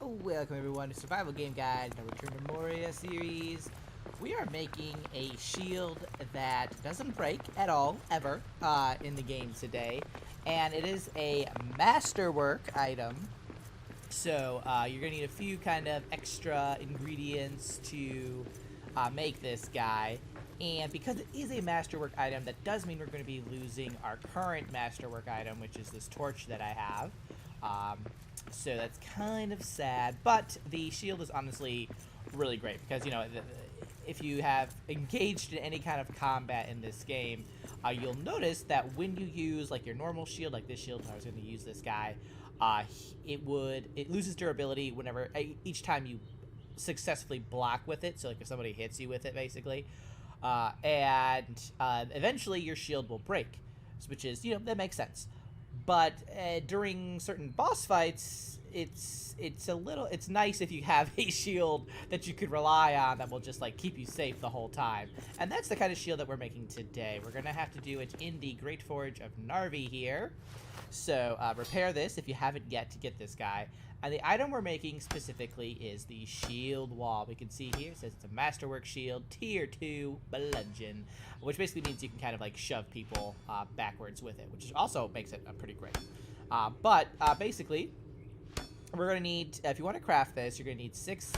Welcome everyone to Survival Game Guide, the Return to Moria series. We are making a shield that doesn't break at all, ever, in the game today. And it is a Masterwork item. So, you're going to need a few kind of extra ingredients to make this guy. And because it is a Masterwork item, that does mean we're going to be losing our current Masterwork item, which is this torch that I have. So that's kind of sad, but the shield is honestly really great because, you know, if you have engaged in any kind of combat in this game, you'll notice that when you use like your normal shield, like this shield, I was going to use this guy, it loses durability whenever each time you successfully block with it. So like if somebody hits you with it, basically, and eventually your shield will break, which is, you know, that makes sense. But during certain boss fights, it's nice if you have a shield that you could rely on that will just like keep you safe the whole time. And that's the kind of shield that we're making today. We're gonna have to do it in the Great Forge of Narvi here. So repair this if you haven't yet to get this guy. And the item we're making specifically is the Shieldwall. We can see here it says it's a Masterwork shield, tier 2 bludgeon, which basically means you can kind of like shove people backwards with it, which also makes it pretty great. But basically, we're going to need, if you want to craft this, you're going to need 6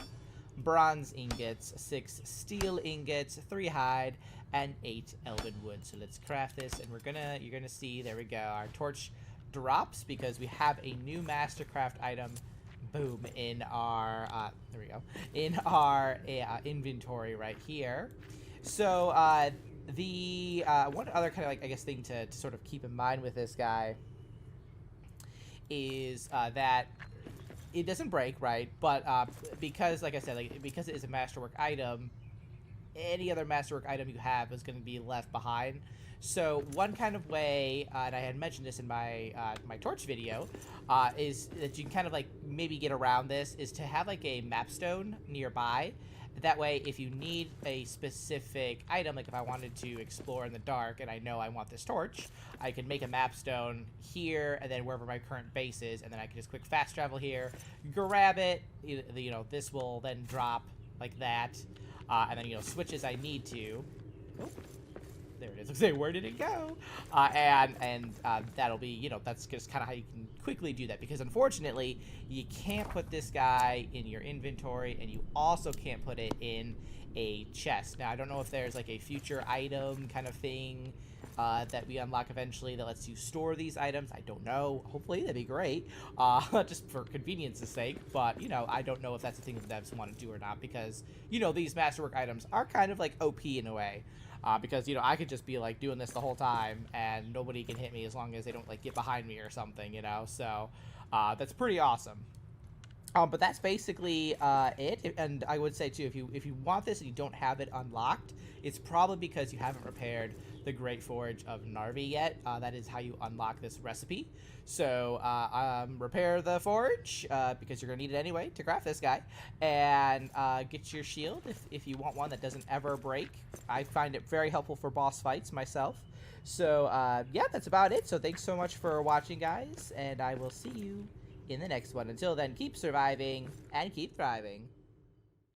bronze ingots, 6 steel ingots, 3 hide, and 8 elven wood. So let's craft this, and you're gonna see, there we go, our torch drops because we have a new Mastercraft item, boom, in our there we go, in our inventory right here. So the one other kind of like, I guess, thing to sort of keep in mind with this guy is that it doesn't break, right? But because, like I said, because it is a Masterwork item, any other Masterwork item you have is going to be left behind. So one kind of way, and I had mentioned this in my my torch video, is that you can kind of like maybe get around this, is to have like a mapstone nearby. That way, if you need a specific item, like if I wanted to explore in the dark and I know I want this torch, I can make a mapstone here and then wherever my current base is, and then I can just quick fast travel here, grab it, you know, this will then drop like that, and then, you know, switch as I need to. Oh, there it is. Let's say, where did it go? And that'll be, you know, that's just kind of how you can quickly do that, because unfortunately you can't put this guy in your inventory, and you also can't put it in a chest. Now I don't know if there's like a future item kind of thing that we unlock eventually that lets you store these items. I don't know. Hopefully that'd be great, just for convenience's sake. But, you know, I don't know if that's a thing that devs want to do or not, because, you know, these Masterwork items are kind of like OP in a way. Because, you know, I could just be like doing this the whole time and nobody can hit me as long as they don't like get behind me or something, you know. So that's pretty awesome. But that's basically it. And I would say too, if you want this and you don't have it unlocked, it's probably because you haven't repaired the Great Forge of Narvi yet. That is how you unlock this recipe. So repair the forge, because you're gonna need it anyway to craft this guy, and get your shield if you want one that doesn't ever break. I find it very helpful for boss fights myself. So yeah, that's about it. So thanks so much for watching, guys, and I will see you in the next one. Until then, keep surviving and keep thriving.